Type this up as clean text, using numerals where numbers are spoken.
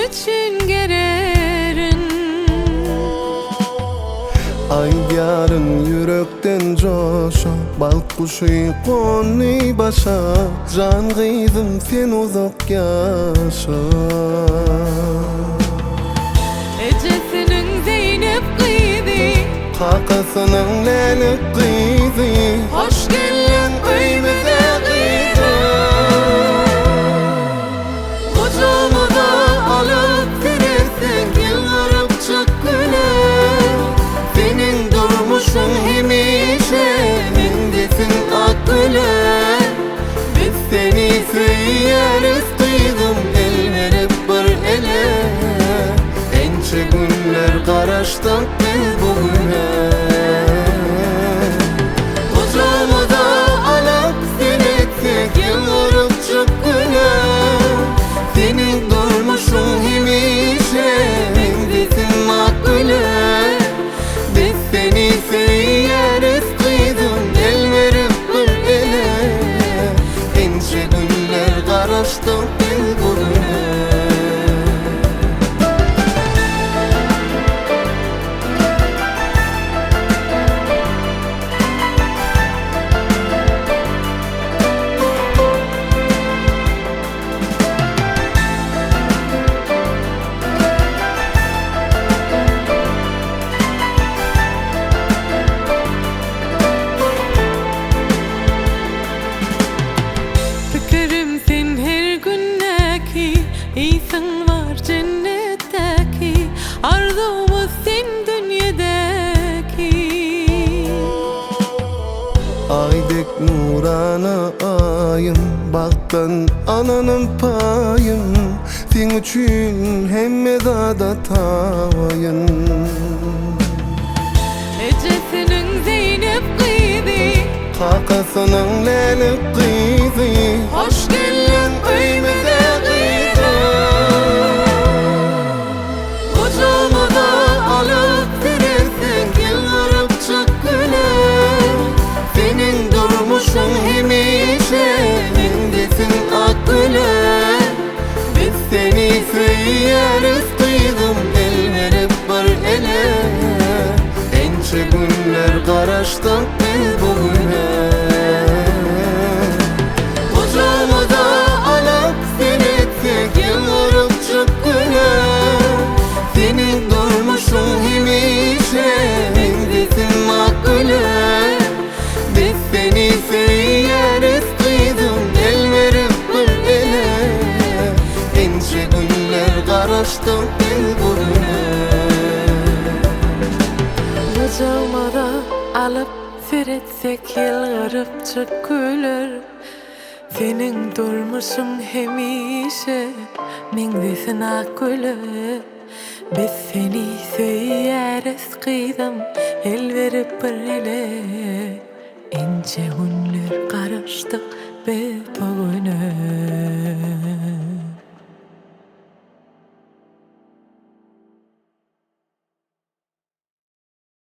üçün gererin. Ay yarın yürekten coşa, bal kuşu konni başa, can gıydım sen uzak yaşa. Ecesinin Zeynep kıydı, Kakasının lelik kıydı, hoş geldin köyümüze kıydı. Kucağıma da alıp verirsen yıllarım çok güler. Senin durmuşun hemişe mindesin ak güler. Biz seni söyleriz kıydım, el verip bir ele. Ence günler karıştık biz bugüne. Kucağıma da alıp seyrettik yıllarım çok güler. Senin durmuşun hemişe mindesin ak güler. Biz seni söyleriz kıydım, el verip bir ele. Ence günler karıştık biz bugüne. Fikrim sen her gündeki, iyisin var cennetteki. Arzumuz sen dünyadaki. Aydek nurana ayın, baktan ananın payın. Sen üçün hemme dada tayın. Ecesinin Zeynep kıydı, Kakasının lelik kıydı, hoş geldin köyümüze kıydı. Kucağıma da alıp verirsen yıllarım çok güler. Senin durmuşun hemişe mindesin ak güler. Biz seni söyleriz kıydım, el verip bir ele. Ence günler karıştık biz bugüne. Kucağıma da alıp seyrettik yıllarım çok güler. Senin durmuşun hemişe mindesin ak güler. Biz seni söyleriz kıydım, el verip bir ele. Ence günler karıştık biz bugüne. Kucağıma da alıp veretsek yıllarım çok güler. Senin durmuşun hemişe mindesin ak güler. Biz seni söyleriz kıydım, el verip bir ele. Ence günler karıştık biz bugüne.